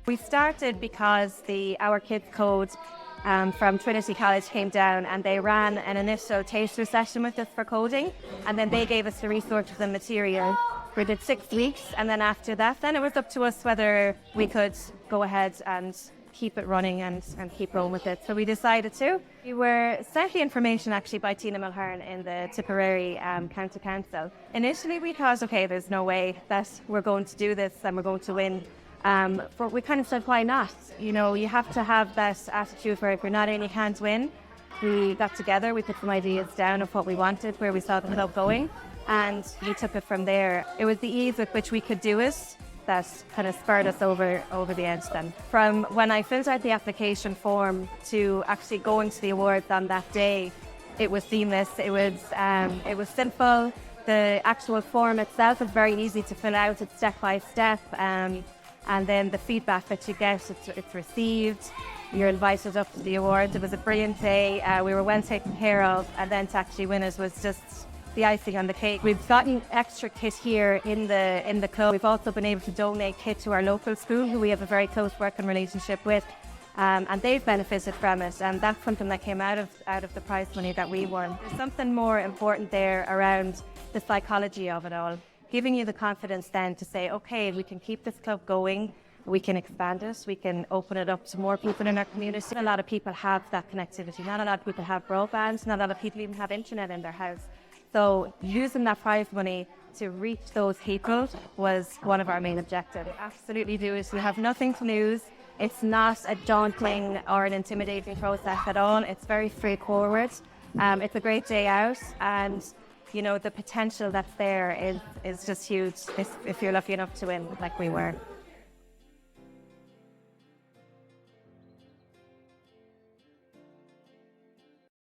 We started because our kids' code from Trinity College came down, and they ran an initial taster session with us for coding, and then they gave us the resources and material. We did 6 weeks, and then after that, then it was up to us whether we could go ahead and keep it running and keep rolling with it. So we decided to. We were sent the information actually by Tina Mulhern in the Tipperary County Council. Initially we thought, okay, there's no way that we're going to do this and we're going to win. But we kind of said, why not? You know, you have to have that attitude where if you're not in, you can't win. We got together, we put some ideas down of what we wanted, where we saw the club going, and we took it from there. It was the ease with which we could do it that kind of spurred us over the edge then. From when I filled out the application form to actually going to the awards on that day, it was seamless. It was simple. The actual form itself is very easy to fill out. It's step by step. And then the feedback that you get, it's received. You're invited up to the awards. It was a brilliant day. We were well taken care of. And then to actually win it was just the icing on the cake. We've gotten extra kit here in the club. We've also been able to donate kit to our local school, who we have a very close working relationship with, and they've benefited from it. And that's something that came out of the prize money that we won. There's something more important there around the psychology of it all, giving you the confidence then to say, okay, we can keep this club going. We can expand it, we can open it up to more people in our community. A lot of people have that connectivity. Not a lot of people have broadband, not a lot of people even have internet in their house. So using that prize money to reach those people was one of our main objectives. Absolutely do it. You have nothing to lose. It's not a daunting or an intimidating process at all. It's very straightforward. It's a great day out, and you know the potential that's there is just huge if you're lucky enough to win like we were.